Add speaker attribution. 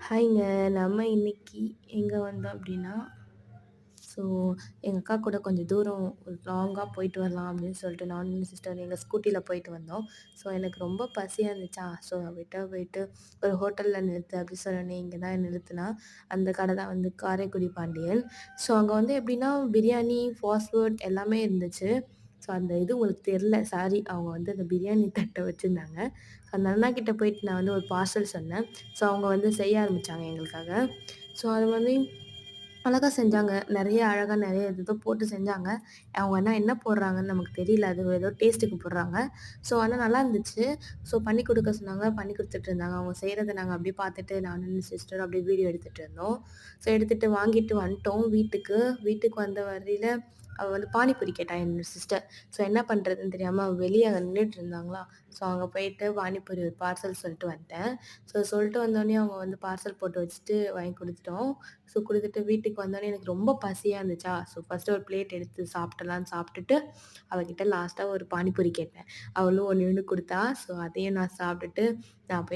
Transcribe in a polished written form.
Speaker 1: ஹாய்ங்க. நம்ம இன்னைக்கு எங்க வந்தோம் அப்டின்னா, ஸோ எங்க அக்கா கூட கொஞ்சம் தூரம் ஒரு லாங்கா போயிட்டு வரலாம் அப்படின்னு சொல்லிட்டு நானும் என் சிஸ்டர் எங்க ஸ்கூட்டில போயிட்டு வந்தோம். ஸோ எனக்கு ரொம்ப பசியா இருந்துச்சா, ஸோ அவகிட்ட போயிட்டு ஒரு ஹோட்டல்ல நிறுத்து அப்படி சொன்னோனே, இங்க தான் நிறுத்துனா. அந்த கடை தான் வந்து காரைக்குடி பாண்டியன். ஸோ அங்க வந்து எப்படின்னா பிரியாணி, ஃபாஸ்ட் ஃபுட் எல்லாமே இருந்துச்சு. ஸோ அந்த இது உங்களுக்கு தெரில சாரி. அவங்க வந்து அந்த பிரியாணி தட்ட வச்சிருந்தாங்க. அந்த அண்ணாகிட்ட போயிட்டு நான் வந்து ஒரு பார்சல் சொன்னேன். ஸோ அவங்க வந்து செய்ய ஆரம்பிச்சாங்க எங்களுக்காக. ஸோ அது வந்து அழகா செஞ்சாங்க. நெறைய அழகா நெறைய ஏதேதோ போட்டு செஞ்சாங்க. அவங்க ஆனா என்ன போடுறாங்கன்னு நமக்கு தெரியல. அது ஏதோ டேஸ்ட்டுக்கு போடுறாங்க. ஸோ ஆனா நல்லா இருந்துச்சு. ஸோ பண்ணி குடுக்க சொன்னாங்க. பண்ணி குடுத்துட்டு இருந்தாங்க. அவங்க செய்றத நாங்க அப்படியே பார்த்துட்டு நானும் என் சிஸ்டரும் அப்படியே வீடியோ எடுத்துட்டு இருந்தோம். ஸோ எடுத்துட்டு வாங்கிட்டு வந்துட்டோம் வீட்டுக்கு. வீட்டுக்கு வந்த வழியில அவ வந்து பானிபூரி கேட்டா என்னோட சிஸ்டர். ஸோ என்ன பண்றதுன்னு தெரியாம அவ வெளிய அங்க நின்னுட்டு இருந்தாங்களா. ஸோ அங்க போயிட்டு பானிபூரி ஒரு பார்சல் சொல்லிட்டு வந்துட்டேன். ஸோ சொல்லிட்டு வந்தோனே அவங்க வந்து பார்சல் போட்டு வச்சுட்டு வாங்கி குடுத்துட்டோம். ஸோ குடுத்துட்டு வீட்டுக்கு வந்தோனே எனக்கு ரொம்ப பசியா இருந்துச்சா, ஸோ ஃபர்ஸ்ட்டு ஒரு பிளேட் எடுத்து சாப்பிடலான்னு சாப்பிட்டுட்டு, அவகிட்ட லாஸ்ட்டா ஒரு பானிபூரி கேட்டேன். அவளும் ஒண்ணு ஒண்ணு குடுத்தா. ஸோ அதையும் நான் சாப்பிட்டுட்டு, நான் போய்